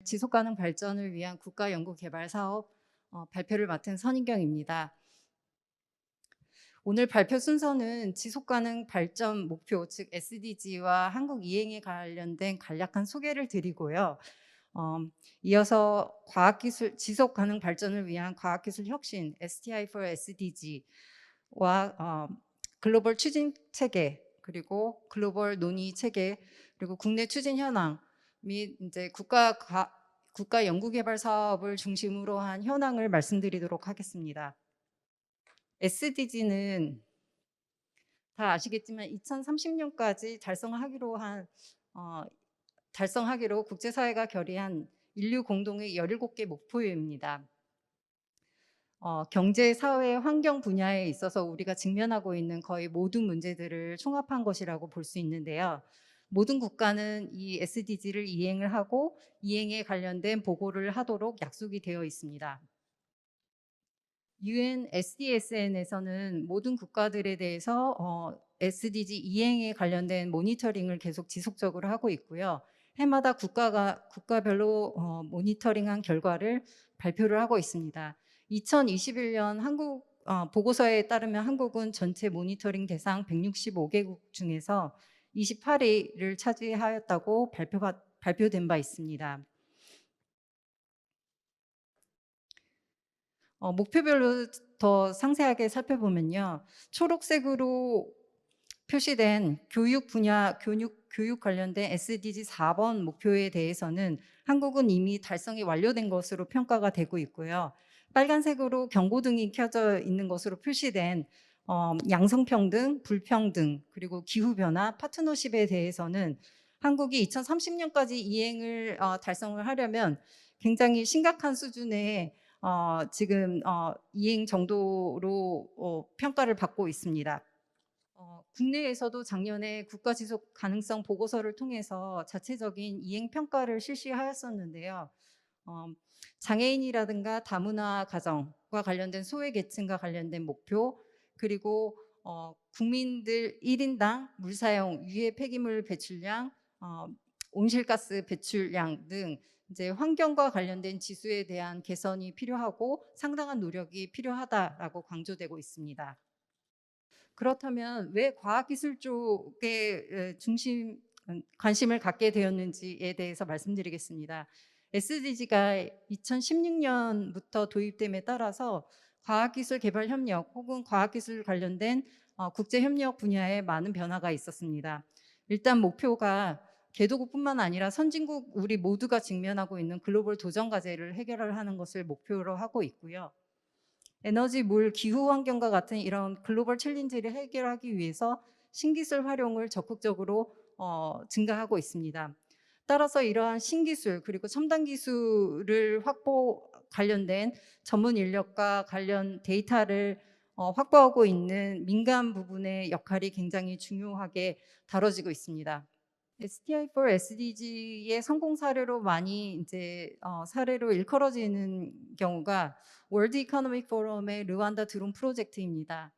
지속가능 발전을 위한 국가연구개발 사업 발표를 맡은 선인경입니다. 오늘 발표 순서는 지속가능 발전 목표, 즉 SDG와 한국 이행에 관련된 간략한 소개를 드리고요. 이어서 과학기술 지속가능 발전을 위한 과학기술 혁신 STI for SDG와 글로벌 추진 체계, 그리고 글로벌 논의 체계, 그리고 국내 추진 현황 및 이제 국가 연구개발 사업을 중심으로 한 현황을 말씀드리도록 하겠습니다. SDG는 다 아시겠지만 2030년까지 달성하기로 국제사회가 결의한 인류 공동의 17개 목표입니다. 경제, 사회, 환경 분야에 있어서 우리가 직면하고 있는 거의 모든 문제들을 총합한 것이라고 볼 수 있는데요. 모든 국가는 이 SDG를 이행을 하고 이행에 관련된 보고를 하도록 약속이 되어 있습니다. UN SDSN에서는 모든 국가들에 대해서 SDG 이행에 관련된 모니터링을 계속 지속적으로 하고 있고요. 해마다 국가별로 모니터링한 결과를 발표를 하고 있습니다. 2021년 한국 보고서에 따르면 한국은 전체 모니터링 대상 165개국 중에서 28위를 차지하였다고 발표된 바 있습니다. 목표별로 더 상세하게 살펴보면요. 초록색으로 표시된 교육 분야, 교육 관련된 SDG 4번 목표에 대해서는 한국은 이미 달성이 완료된 것으로 평가가 되고 있고요. 빨간색으로 경고등이 켜져 있는 것으로 표시된 양성평등, 불평등, 그리고 기후변화, 파트너십에 대해서는 한국이 2030년까지 이행을 달성을 하려면 굉장히 심각한 수준의 지금 이행 정도로 평가를 받고 있습니다. 국내에서도 작년에 국가지속 가능성 보고서를 통해서 자체적인 이행 평가를 실시하였었는데요. 장애인이라든가 다문화 가정과 관련된 소외계층과 관련된 목표, 그리고 국민들 1인당 물사용, 유해 폐기물 배출량, 온실가스 배출량 등 이제 환경과 관련된 지수에 대한 개선이 필요하고 상당한 노력이 필요하다라고 강조되고 있습니다. 그렇다면 왜 과학기술 쪽에 관심을 갖게 되었는지에 대해서 말씀드리겠습니다. SDG가 2016년부터 도입됨에 따라서 과학기술 개발 협력 혹은 과학기술 관련된 국제협력 분야에 많은 변화가 있었습니다. 일단 목표가 개도국뿐만 아니라 선진국 우리 모두가 직면하고 있는 글로벌 도전 과제를 해결을 하는 것을 목표로 하고 있고요. 에너지, 물, 기후 환경과 같은 이런 글로벌 챌린지를 해결하기 위해서 신기술 활용을 적극적으로 증가하고 있습니다. 따라서 이러한 신기술 그리고 첨단 기술을 관련된 전문 인력과 관련 데이터를 확보하고 있는 민간 부분의 역할이 굉장히 중요하게 다뤄지고 있습니다. STI for SDG의 성공 사례로 많이 이제 사례로 일컬어지는 경우가 월드 이코노믹 포럼의 르완다 드론 프로젝트입니다.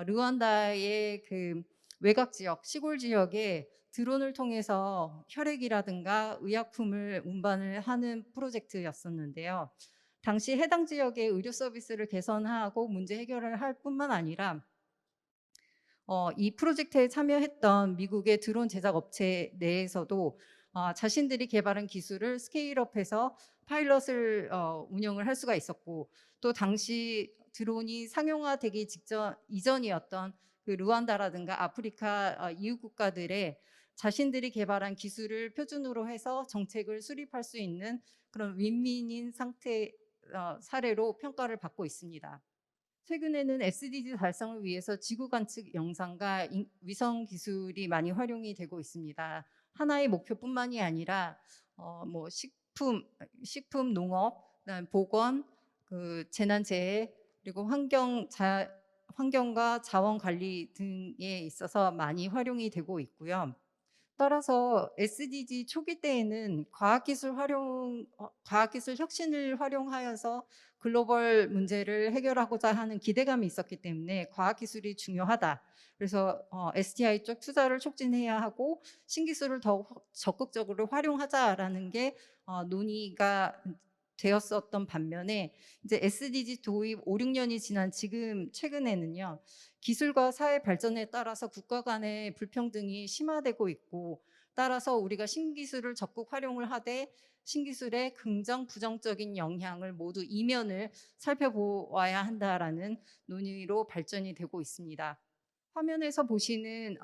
르완다의 그 외곽 지역, 시골 지역에 드론을 통해서 혈액이라든가 의약품을 운반을 하는 프로젝트였었는데요. 당시 해당 지역의 의료 서비스를 개선하고 문제 해결을 할 뿐만 아니라 이 프로젝트에 참여했던 미국의 드론 제작 업체 내에서도 자신들이 개발한 기술을 스케일업해서 파일럿을 운영을 할 수가 있었고, 또 당시 드론이 상용화되기 이전이었던 그 루안다라든가 아프리카 이웃 국가들의 자신들이 개발한 기술을 표준으로 해서 정책을 수립할 수 있는 그런 윈윈인 사례로 평가를 받고 있습니다. 최근에는 SDG 달성을 위해서 지구 관측 영상과 위성 기술이 많이 활용이 되고 있습니다. 하나의 목표뿐만이 아니라 뭐 식품, 농업, 그다음 보건, 그 재난재해, 그리고 환경과 자원 관리 등에 있어서 많이 활용이 되고 있고요. 따라서 SDG 초기 때에는 과학기술 혁신을 활용하여서 글로벌 문제를 해결하고자 하는 기대감이 있었기 때문에 과학기술이 중요하다. 그래서 STI 쪽 투자를 촉진해야 하고 신기술을 더 적극적으로 활용하자라는 게 논의가 되었었던 반면에 이제 SDG 도입 5, 6년이 지난 지금 최근에는요. 기술과 사회 발전에 따라서 국가 간의 불평등이 심화되고 있고, 따라서 우리가 신기술을 적극 활용을 하되 신기술의 긍정, 부정적인 영향을 모두 이면을 살펴보아야 한다라는 논의로 발전이 되고 있습니다. 화면에서 보시는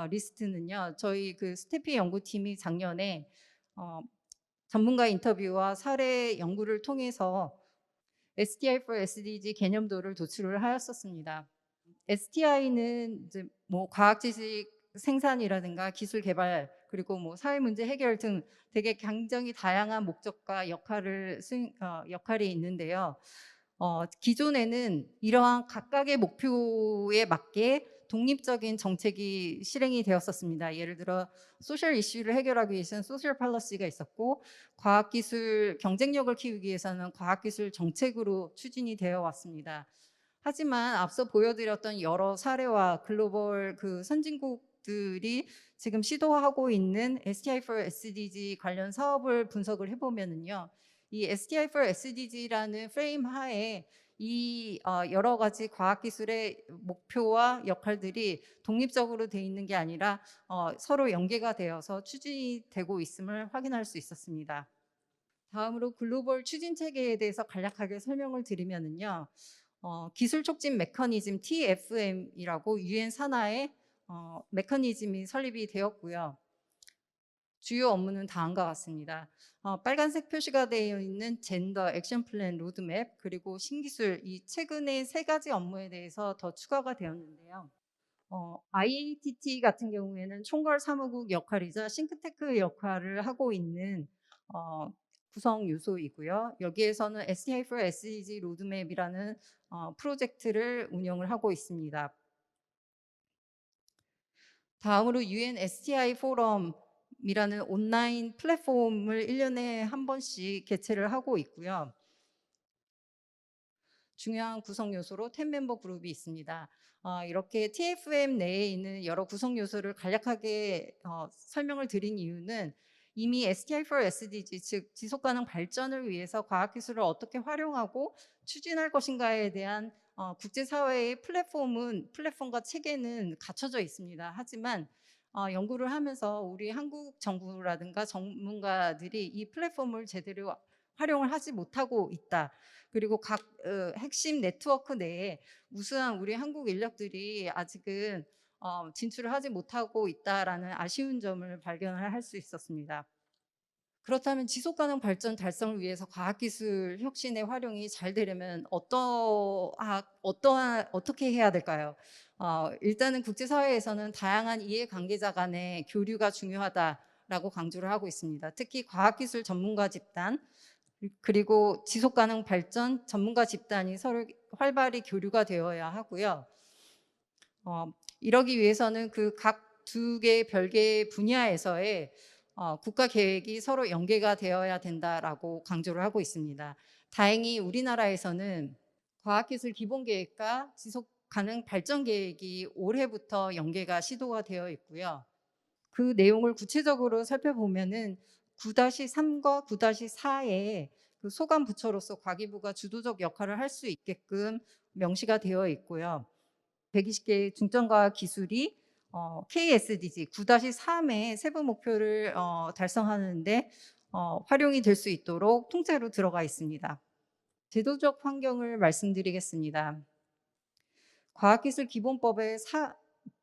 리스트는요, 저희 그 스태피 연구팀이 작년에 전문가 인터뷰와 사례 연구를 통해서 STI for SDG 개념도를 도출을 하였었습니다. STI는 이제 뭐 과학 지식 생산이라든가 기술 개발 그리고 뭐 사회 문제 해결 등 되게 굉장히 다양한 목적과 역할이 있는데요. 기존에는 이러한 각각의 목표에 맞게 독립적인 정책이 실행이 되었었습니다. 예를 들어 소셜 이슈를 해결하기 위해서는 소셜 팔러시가 있었고, 과학기술 경쟁력을 키우기 위해서는 과학기술 정책으로 추진이 되어 왔습니다. 하지만 앞서 보여드렸던 여러 사례와 글로벌 그 선진국들이 지금 시도하고 있는 STI for SDG 관련 사업을 분석을 해보면은요, 이 STI for SDG라는 프레임 하에 이 여러 가지 과학기술의 목표와 역할들이 독립적으로 돼 있는 게 아니라 서로 연계가 되어서 추진이 되고 있음을 확인할 수 있었습니다. 다음으로 글로벌 추진 체계에 대해서 간략하게 설명을 드리면은요. 기술 촉진 메커니즘 TFM이라고 유엔 산하의 메커니즘이 설립이 되었고요. 주요 업무는 다음과 같습니다. 빨간색 표시가 되어 있는 젠더 액션 플랜 로드맵 그리고 신기술 이 최근에 세 가지 업무에 대해서 더 추가가 되었는데요. IATT 같은 경우에는 총괄 사무국 역할이자 싱크테크 역할을 하고 있는 구성 요소이고요. 여기에서는 STI for SDG 로드맵이라는 프로젝트를 운영을 하고 있습니다. 다음으로 UN STI 포럼이라는 온라인 플랫폼을 1년에 한 번씩 개최를 하고 있고요. 중요한 구성 요소로 10 멤버 그룹이 있습니다. 이렇게 TFM 내에 있는 여러 구성 요소를 간략하게 설명을 드린 이유는 이미 STI for SDG 즉 지속가능 발전을 위해서 과학기술을 어떻게 활용하고 추진할 것인가에 대한 국제사회의 플랫폼과 체계는 갖춰져 있습니다. 하지만 연구를 하면서 우리 한국 정부라든가 전문가들이 이 플랫폼을 제대로 활용을 하지 못하고 있다. 그리고 각 핵심 네트워크 내에 우수한 우리 한국 인력들이 아직은 진출을 하지 못하고 있다라는 아쉬운 점을 발견을 할 수 있었습니다. 그렇다면 지속가능 발전 달성을 위해서 과학기술 혁신의 활용이 잘 되려면 어떻게 해야 될까요? 일단은 국제사회에서는 다양한 이해관계자 간의 교류가 중요하다라고 강조를 하고 있습니다. 특히 과학기술 전문가 집단, 그리고 지속가능 발전 전문가 집단이 서로 활발히 교류가 되어야 하고요. 이러기 위해서는 그 각 두 개의 별개의 분야에서의 국가 계획이 서로 연계가 되어야 된다라고 강조를 하고 있습니다. 다행히 우리나라에서는 과학기술 기본계획과 지속가능 발전 계획이 올해부터 연계가 시도가 되어 있고요. 그 내용을 구체적으로 살펴보면은 9-3과 9-4에 그 소관 부처로서 과기부가 주도적 역할을 할 수 있게끔 명시가 되어 있고요. 120개의 중점과학 기술이 KSDG 9-3의 세부 목표를 달성하는데 활용이 될 수 있도록 통째로 들어가 있습니다. 제도적 환경을 말씀드리겠습니다. 과학기술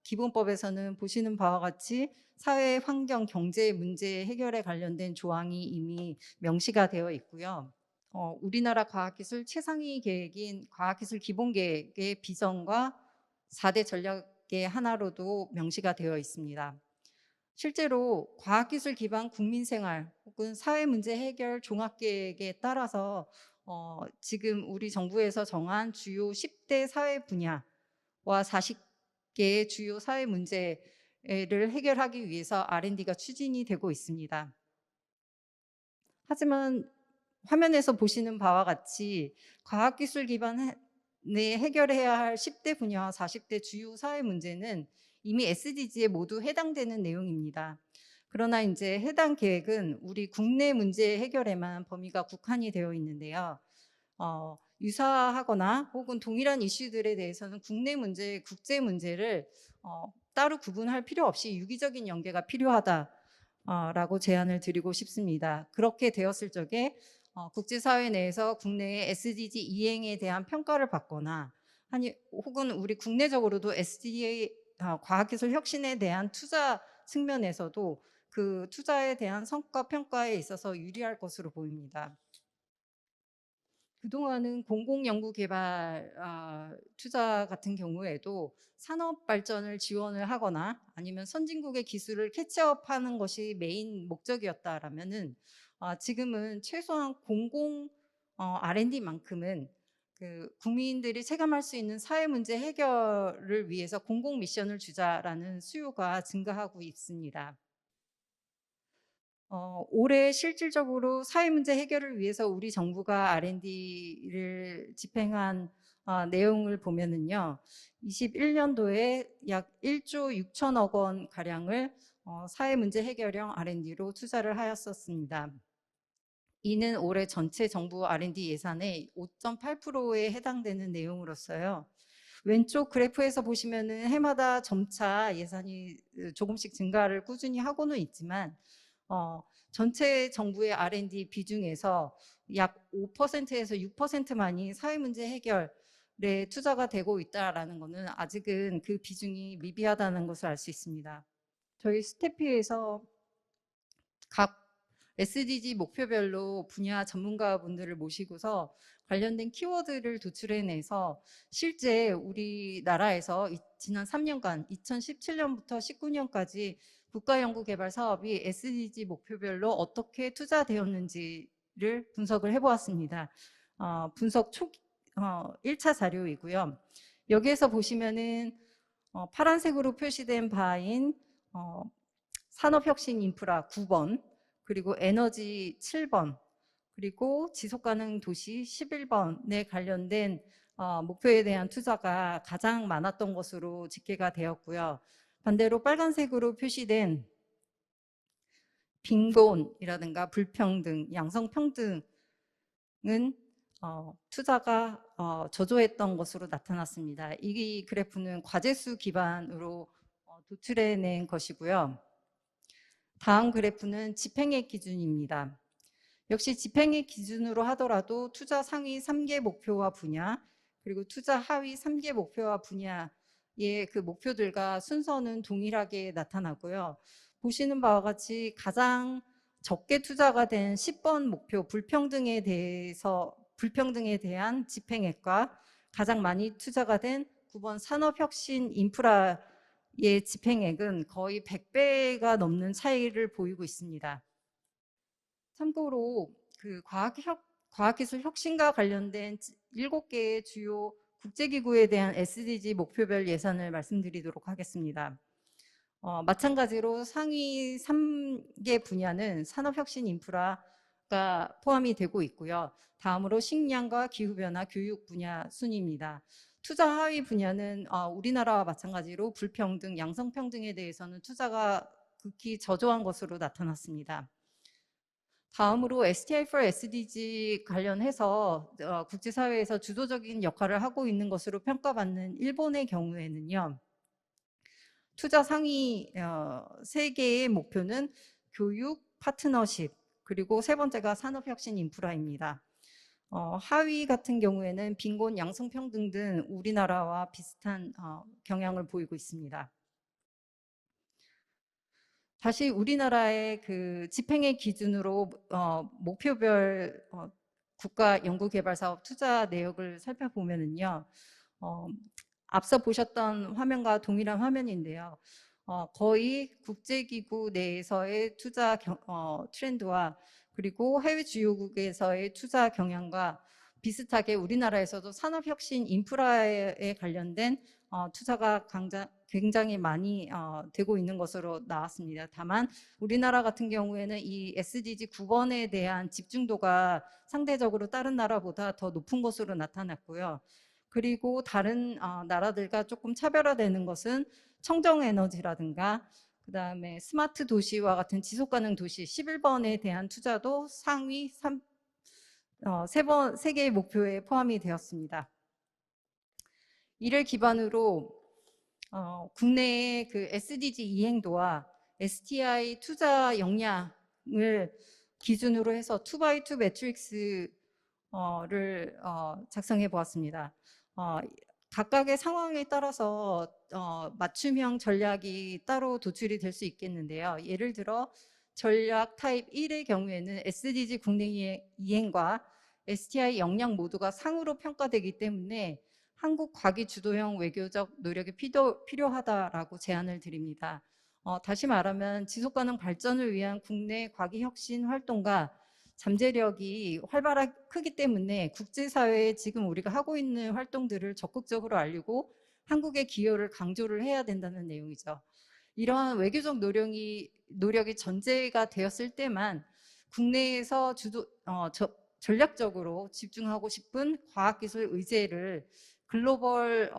기본법에서는 보시는 바와 같이 사회, 환경, 경제 문제 해결에 관련된 조항이 이미 명시가 되어 있고요. 우리나라 과학기술 최상위 계획인 과학기술 기본계획의 비전과 4대 전략의 하나로도 명시가 되어 있습니다. 실제로 과학기술 기반 국민생활 혹은 사회문제 해결 종합계획에 따라서 지금 우리 정부에서 정한 주요 10대 사회 분야와 40개의 주요 사회 문제에 해결하기 위해서 R&D가 추진이 되고 있습니다. 하지만 화면에서 보시는 바와 같이 과학기술 기반의 해결해야 할 10대 분야와 40대 주요 사회 문제는 이미 SDG에 모두 해당되는 내용입니다. 그러나 이제 해당 계획은 우리 국내 문제 해결에만 범위가 국한이 되어 있는데요. 유사하거나 혹은 동일한 이슈들에 대해서는 국내 문제, 국제 문제를 따로 구분할 필요 없이 유기적인 연계가 필요하다라고 제안을 드리고 싶습니다. 그렇게 되었을 적에 국제사회 내에서 국내의 SDG 이행에 대한 평가를 받거나 혹은 우리 국내적으로도 SDG 과학기술 혁신에 대한 투자 측면에서도 그 투자에 대한 성과 평가에 있어서 유리할 것으로 보입니다. 그동안은 공공연구개발 투자 같은 경우에도 산업 발전을 지원을 하거나 아니면 선진국의 기술을 캐치업하는 것이 메인 목적이었다라면은 지금은 최소한 공공 R&D만큼은 그 국민들이 체감할 수 있는 사회 문제 해결을 위해서 공공 미션을 주자라는 수요가 증가하고 있습니다. 올해 실질적으로 사회 문제 해결을 위해서 우리 정부가 R&D를 집행한 내용을 보면은요, 21년도에 약 1조 6천억 원 가량을 사회 문제 해결형 R&D로 투자를 하였었습니다. 이는 올해 전체 정부 R&D 예산의 5.8%에 해당되는 내용으로서요. 왼쪽 그래프에서 보시면은 해마다 점차 예산이 조금씩 증가를 꾸준히 하고는 있지만 전체 정부의 R&D 비중에서 약 5%에서 6%만이 사회문제 해결에 투자가 되고 있다라는 것은 아직은 그 비중이 미비하다는 것을 알 수 있습니다. 저희 스태피에서 각 SDG 목표별로 분야 전문가분들을 모시고서 관련된 키워드를 도출해내서 실제 우리나라에서 지난 3년간 2017년부터 19년까지 국가연구개발 사업이 SDG 목표별로 어떻게 투자되었는지를 분석을 해보았습니다. 분석 1차 자료이고요. 여기에서 보시면은 파란색으로 표시된 바인 산업혁신 인프라 9번, 그리고 에너지 7번, 그리고 지속가능 도시 11번에 관련된 목표에 대한 투자가 가장 많았던 것으로 집계가 되었고요. 반대로 빨간색으로 표시된 빈곤이라든가 불평등, 양성평등은 투자가 저조했던 것으로 나타났습니다. 이 그래프는 과제수 기반으로 도출해낸 것이고요. 다음 그래프는 집행액 기준입니다. 역시 집행액 기준으로 하더라도 투자 상위 3개 목표와 분야, 그리고 투자 하위 3개 목표와 분야의 그 목표들과 순서는 동일하게 나타나고요. 보시는 바와 같이 가장 적게 투자가 된 10번 목표 불평등에 대한 집행액과 가장 많이 투자가 된 9번 산업혁신 인프라의 집행액은 거의 100배가 넘는 차이를 보이고 있습니다. 참고로 그 과학기술 혁신과 관련된 7개의 주요 국제기구에 대한 SDG 목표별 예산을 말씀드리도록 하겠습니다. 마찬가지로 상위 3개 분야는 산업혁신 인프라가 포함이 되고 있고요. 다음으로 식량과 기후변화, 교육 분야 순입니다. 투자 하위 분야는 우리나라와 마찬가지로 불평등, 양성평등에 대해서는 투자가 극히 저조한 것으로 나타났습니다. 다음으로 STI for SDG 관련해서 국제사회에서 주도적인 역할을 하고 있는 것으로 평가받는 일본의 경우에는요. 투자 상위 3개의 목표는 교육, 파트너십, 그리고 세 번째가 산업혁신 인프라입니다. 하위 같은 경우에는 빈곤, 양성평등 등 우리나라와 비슷한 경향을 보이고 있습니다. 다시 우리나라의 그 집행의 기준으로 목표별 국가연구개발사업 투자 내역을 살펴보면은요, 앞서 보셨던 화면과 동일한 화면인데요. 거의 국제기구 내에서의 투자 트렌드와 그리고 해외 주요국에서의 투자 경향과 비슷하게 우리나라에서도 산업혁신 인프라에 관련된 투자가 굉장히 많이 되고 있는 것으로 나왔습니다. 다만 우리나라 같은 경우에는 이 SDG 9번에 대한 집중도가 상대적으로 다른 나라보다 더 높은 것으로 나타났고요. 그리고 다른 나라들과 조금 차별화되는 것은 청정에너지라든가 그다음에 스마트 도시와 같은 지속가능 도시 11번에 대한 투자도 상위 3개의 목표에 포함이 되었습니다. 이를 기반으로 국내의 그 SDG 이행도와 STI 투자 역량을 기준으로 해서 2x2 매트릭스를 작성해 보았습니다. 각각의 상황에 따라서 맞춤형 전략이 따로 도출이 될 수 있겠는데요. 예를 들어 전략 타입 1의 경우에는 SDG 국내 이행과 STI 역량 모두가 상으로 평가되기 때문에 한국 과기 주도형 외교적 노력이 필요하다라고 제안을 드립니다. 다시 말하면 지속가능 발전을 위한 국내 과기 혁신 활동과 잠재력이 크기 때문에 국제사회에 지금 우리가 하고 있는 활동들을 적극적으로 알리고 한국의 기여를 강조를 해야 된다는 내용이죠. 이러한 외교적 노력이 전제가 되었을 때만 국내에서 전략적으로 집중하고 싶은 과학기술 의제를 글로벌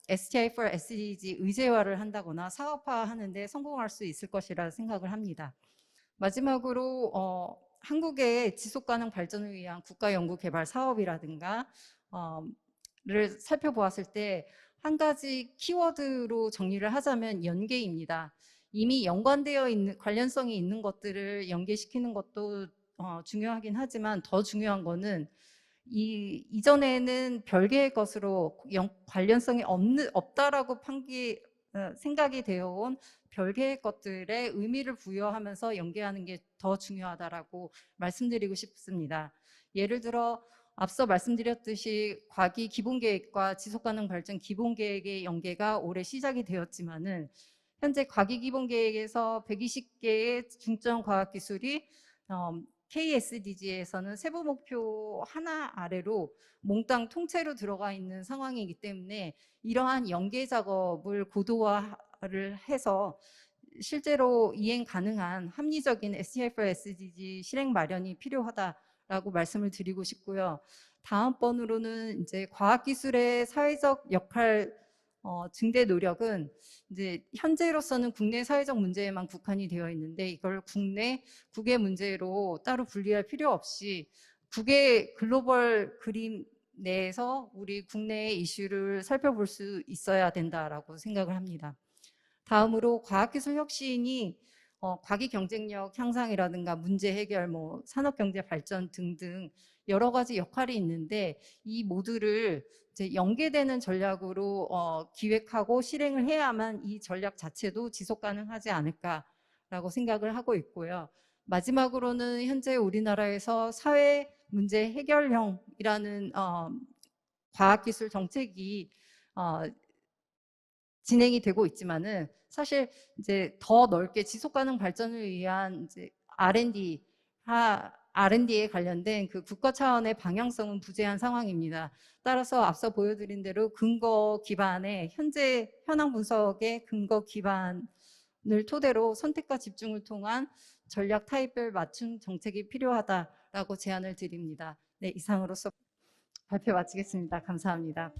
STI for SDG 의제화를 한다거나 사업화하는 데 성공할 수 있을 것이라 생각을 합니다. 마지막으로 한국의 지속가능 발전을 위한 국가연구개발 사업이라든가 를 살펴보았을 때 한 가지 키워드로 정리를 하자면 연계입니다. 이미 연관되어 있는 관련성이 있는 것들을 연계시키는 것도 중요하긴 하지만 더 중요한 거는 이전에는 별개의 것으로 관련성이 없다라고 생각이 되어온 별개의 것들에 의미를 부여하면서 연계하는 게 더 중요하다라고 말씀드리고 싶습니다. 예를 들어 앞서 말씀드렸듯이 과기 기본계획과 지속가능 발전 기본계획의 연계가 올해 시작이 되었지만은 현재 과기 기본계획에서 120개의 중점 과학기술이 KSDG에서는 세부 목표 하나 아래로 몽땅 통째로 들어가 있는 상황이기 때문에 이러한 연계 작업을 고도화를 해서 실제로 이행 가능한 합리적인 STI for SDG 실행 마련이 필요하다라고 말씀을 드리고 싶고요. 다음번으로는 이제 과학기술의 사회적 역할 증대 노력은 이제 현재로서는 국내 사회적 문제에만 국한이 되어 있는데 이걸 국외 문제로 따로 분리할 필요 없이 국외 글로벌 그림 내에서 우리 국내의 이슈를 살펴볼 수 있어야 된다라고 생각을 합니다. 다음으로 과학기술 혁신이 과기 경쟁력 향상이라든가 문제 해결, 산업경제 발전 등등 여러 가지 역할이 있는데 이 모두를 이제 연계되는 전략으로 기획하고 실행을 해야만 이 전략 자체도 지속 가능하지 않을까라고 생각을 하고 있고요. 마지막으로는 현재 우리나라에서 사회 문제 해결형이라는 과학기술 정책이 진행이 되고 있지만은 사실 이제 더 넓게 지속 가능 발전을 위한 이제 R&D에 관련된 그 국가 차원의 방향성은 부재한 상황입니다. 따라서 앞서 보여드린 대로 근거 기반의 현재 현황 분석의 근거 기반을 토대로 선택과 집중을 통한 전략 타입별 맞춤 정책이 필요하다라고 제안을 드립니다. 네, 이상으로서 발표 마치겠습니다. 감사합니다.